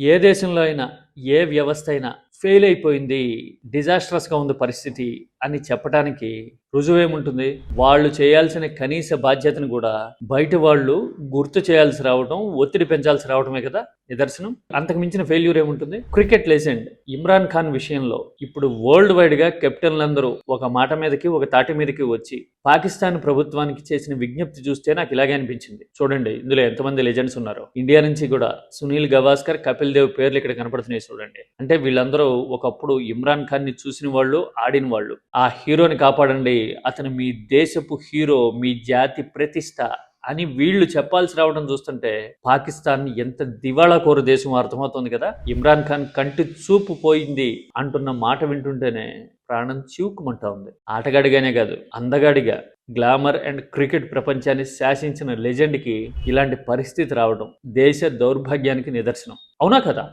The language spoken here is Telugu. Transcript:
ఏ దేశంలో అయినా ఏ వ్యవస్థ అయినా ఫెయిల్ అయిపోయింది, డిజాస్ట్రస్గా ఉంది పరిస్థితి అని చెప్పడానికి రుజువేముంటుంది? వాళ్ళు చేయాల్సిన కనీస బాధ్యతను కూడా బయట వాళ్ళు గుర్తు చేయాల్సి రావడం, ఒత్తిడి పెంచాల్సి రావడమే కదా నిదర్శనం. అంతకు మించిన ఫెయిల్యూర్ ఏముంటుంది? క్రికెట్ లెజెండ్ ఇమ్రాన్ ఖాన్ విషయంలో ఇప్పుడు వరల్డ్ వైడ్ గా కెప్టెన్లందరూ ఒక మాట మీదకి ఒక తాటి మీదకి వచ్చి పాకిస్తాన్ ప్రభుత్వానికి చేసిన విజ్ఞప్తి చూస్తే నాకు ఇలాగే అనిపించింది. చూడండి ఇందులో ఎంతమంది లెజెండ్స్ ఉన్నారు. ఇండియా నుంచి కూడా సునీల్ గవాస్కర్, కపిల్ దేవ్ పేర్లు ఇక్కడ కనపడుతున్నాయి చూడండి. అంటే వీళ్ళందరూ ఒకప్పుడు ఇమ్రాన్ ఖాన్ ని చూసిన వాళ్ళు, ఆడిన వాళ్ళు. ఆ హీరోని కాపాడండి, అతను మీ దేశపు హీరో, మీ జాతి ప్రతిష్ట అని వీళ్ళు చెప్పాల్సి రావడం చూస్తుంటే పాకిస్తాన్ ఎంత దివాళా కోరు దేశం అర్థమవుతుంది కదా. ఇమ్రాన్ ఖాన్ కంటి చూపు పోయింది అంటున్న మాట వింటుంటేనే ప్రాణం చివుకుమంటా ఉంది. ఆటగాడిగానే కాదు, అందగాడిగా గ్లామర్ అండ్ క్రికెట్ ప్రపంచాన్ని శాసించిన లెజెండ్కి ఇలాంటి పరిస్థితి రావడం దేశ దౌర్భాగ్యానికి నిదర్శనం. అవునా కదా?